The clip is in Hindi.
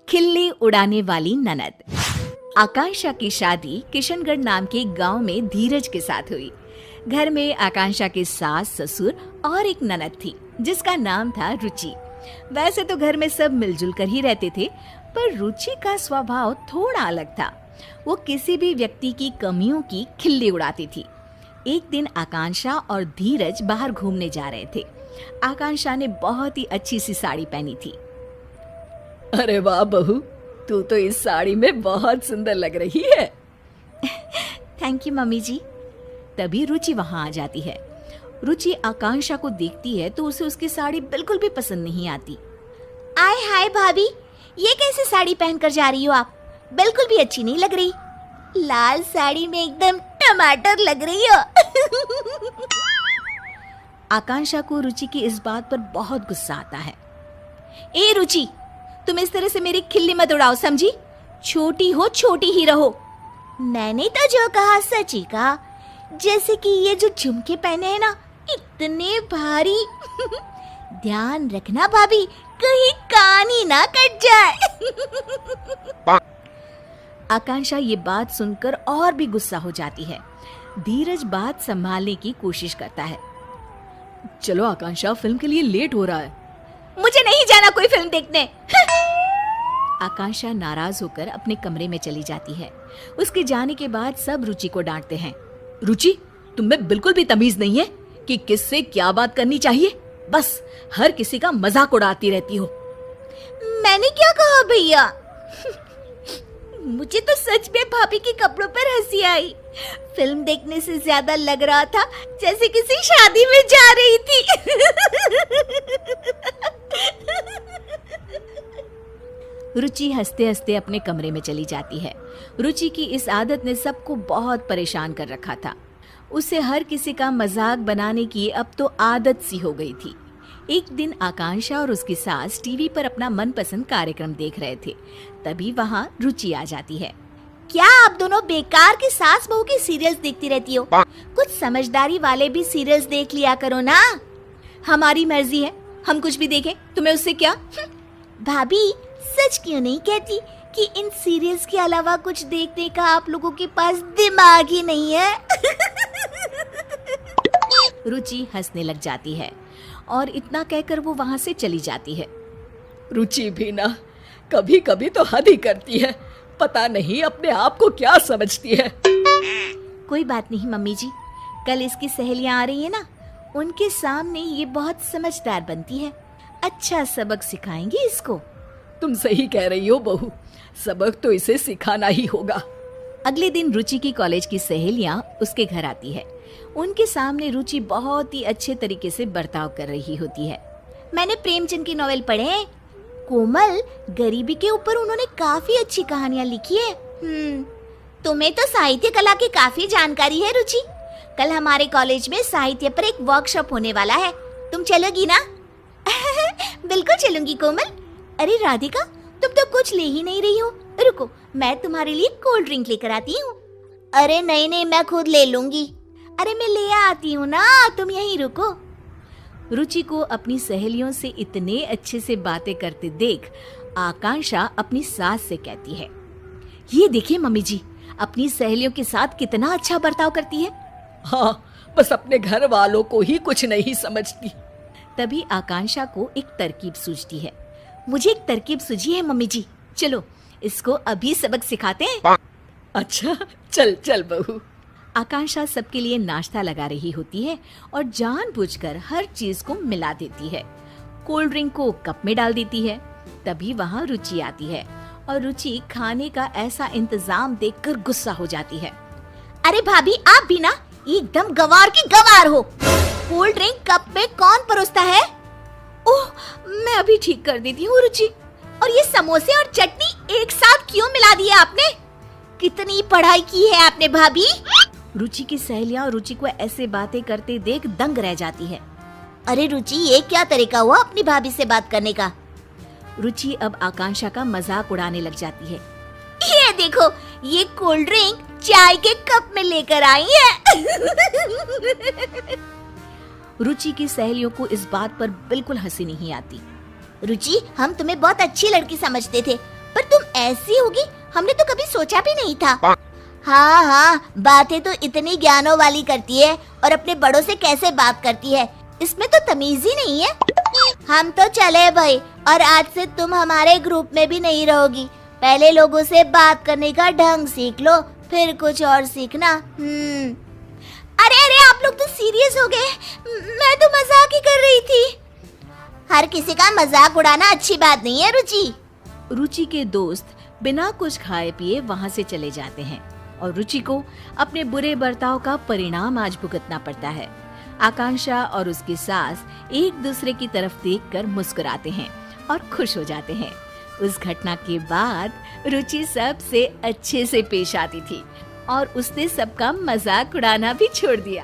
खिल्ली उड़ाने वाली ननद। आकांक्षा की शादी किशनगढ़ नाम के गांव में धीरज के साथ हुई। घर में आकांक्षा के सास, ससुर और एक ननद थी जिसका नाम था रुचि। वैसे तो घर में सब मिलजुल कर ही रहते थे, पर रुचि का स्वभाव थोड़ा अलग था। वो किसी भी व्यक्ति की कमियों की खिल्ली उड़ाती थी। एक दिन आकांक्षा और धीरज बाहर घूमने जा रहे थे। आकांक्षा ने बहुत ही अच्छी सी साड़ी पहनी थी। अरे वाह बहू, तू तो इस साड़ी में बहुत सुंदर लग रही है। थैंक यू मम्मी जी। तभी रुचि वहां आ जाती है। रुचि आकांक्षा को देखती है तो उसे उसकी साड़ी बिल्कुल भी पसंद नहीं आती। आय हाय भाभी, ये कैसे साड़ी पहनकर जा रही हो आप? बिल्कुल भी अच्छी नहीं लग रही। लाल साड़ी में एकदम टमाटर लग रही हो। आकांक्षा को रुचि की इस बात पर बहुत गुस्सा आता है। ए रुचि, तुम इस तरह से मेरी खिल्ली मत उड़ाओ, समझी? छोटी हो, छोटी ही रहो। मैंने तो जो कहा सच ही कहा। जैसे कि ये जो झुमके पहने हैं ना, इतने भारी। ध्यान रखना भाभी, कहीं कान ही ना कट जाए। आकांक्षा ये बात सुनकर और भी गुस्सा हो जाती है। धीरज बात संभालने की कोशिश करता है। चलो आकांक्षा, फिल्म के लिए लेट हो रहा है। मुझे नहीं जाना कोई फिल्म देखने। आकांक्षा नाराज होकर अपने कमरे में चली जाती है। उसके जाने के बाद सब रुचि को डांटते हैं। रुचि, तुम्हें बिल्कुल भी तमीज नहीं है कि किससे क्या बात करनी चाहिए। बस हर किसी का मजाक उड़ाती रहती हो। मैंने क्या कहा भैया? मुझे तो सच में भाभी के कपड़ों पर हंसी आई। फिल्म देखने से ज्यादा लग रहा था जैसे किसी शादी में जा रही थी। रुचि हंसते हंसते अपने कमरे में चली जाती है। रुचि की इस आदत ने सबको बहुत परेशान कर रखा था। उसे हर किसी का मजाक बनाने की अब तो आदत सी हो गई थी। एक दिन आकांक्षा और उसकी सास टीवी पर अपना मनपसंद कार्यक्रम देख रहे थे। तभी वहाँ रुचि आ जाती है। क्या आप दोनों बेकार के सास बहू के सीरियल्स देखती रहती हो? कुछ समझदारी वाले भी सीरियल्स देख लिया करो ना। हमारी मर्जी है, हम कुछ भी देखें, तुम्हें उससे क्या? भाभी, सच क्यों नहीं कहती कि इन सीरियल्स के अलावा कुछ देखने का आप लोगों के पास दिमाग ही नहीं है? रुचि हंसने लग जाती है और इतना कहकर वो वहाँ से चली जाती है। रुचि भी ना कभी कभी तो हद ही करती है। पता नहीं अपने आप को क्या समझती है। कोई बात नहीं मम्मी जी, कल इसकी सहेलियां आ रही है ना, उनके सामने ये बहुत समझदार बनती है। अच्छा सबक सिखाएंगे इसको। तुम सही कह रही हो बहू, सबक तो इसे सिखाना ही होगा। अगले दिन रुचि की कॉलेज की सहेलियां उसके घर आती है। उनके सामने रुचि बहुत ही अच्छे तरीके से बर्ताव कर रही होती है। मैंने प्रेमचंद की नॉवेल पढ़े हैं। कोमल, गरीबी के ऊपर उन्होंने काफी अच्छी कहानियां लिखी है। तुम्हें तो साहित्य कला की काफी जानकारी है रुचि। कल हमारे कॉलेज में साहित्य पर एक वर्कशॉप होने वाला है, तुम चलोगी ना? बिल्कुल चलूंगी कोमल। अरे राधिका, तुम तो कुछ ले ही नहीं रही हो। रुको, मैं तुम्हारे लिए कोल्ड ड्रिंक लेकर आती हूँ। अरे नहीं, मैं खुद ले लूंगी। अरे मैं ले आती हूँ ना, तुम यहीं रुको। रुचि को अपनी सहेलियों से इतने अच्छे से बातें करते देख आकांक्षा अपनी सास से कहती है, ये देखिए मम्मी जी, अपनी सहेलियों के साथ कितना अच्छा बर्ताव करती है। हाँ, बस अपने घर वालों को ही कुछ नहीं समझती। तभी आकांक्षा को एक तरकीब सूझती है। मुझे एक तरकीब सूझी है मम्मी जी, चलो इसको अभी सबक सिखाते हैं। अच्छा, चल चल बहू। आकांक्षा सबके लिए नाश्ता लगा रही होती है और जानबूझकर हर चीज को मिला देती है। कोल्ड ड्रिंक को कप में डाल देती है। तभी वहाँ रुचि आती है और रुचि खाने का ऐसा इंतजाम देखकर गुस्सा हो जाती है। अरे भाभी, आप भी ना एकदम गवार की गवार हो। कोल्ड ड्रिंक कप में कौन परोसता है? ओह, मैं अभी ठीक कर देती हूँ रुचि। और ये समोसे और चटनी एक साथ क्यों मिला दिया आपने? कितनी पढ़ाई की है आपने भाभी? रुचि की सहेलियां रुचि को ऐसे बातें करते देख दंग रह जाती है। अरे रुचि, ये क्या तरीका हुआ अपनी भाभी से बात करने का? रुचि अब आकांक्षा का मजाक उड़ाने लग जाती है। ये देखो, ये कोल्ड ड्रिंक चाय के कप में लेकर आई है। रुचि की सहेलियों को इस बात पर बिल्कुल हंसी नहीं आती। रुचि, हम तुम्हें बहुत अच्छी लड़की समझते थे, पर ऐसी होगी हमने तो कभी सोचा भी नहीं था। हाँ हाँ, बातें तो इतनी ज्ञानों वाली करती है और अपने बड़ों से कैसे बात करती है, इसमें तो तमीज ही नहीं है। हम तो चले भाई, और आज से तुम हमारे ग्रुप में भी नहीं रहोगी। पहले लोगों से बात करने का ढंग सीख लो, फिर कुछ और सीखना। अरे अरे, आप लोग तो सीरियस हो गए, मैं तो मजाक ही कर रही थी। हर किसी का मजाक उड़ाना अच्छी बात नहीं है रुचि। रुचि के दोस्त बिना कुछ खाए पिए वहाँ से चले जाते हैं और रुचि को अपने बुरे बर्ताव का परिणाम आज भुगतना पड़ता है। आकांक्षा और उसकी सास एक दूसरे की तरफ देखकर मुस्कुराते हैं और खुश हो जाते हैं। उस घटना के बाद रुचि सबसे अच्छे से पेश आती थी और उसने सबका मजाक उड़ाना भी छोड़ दिया।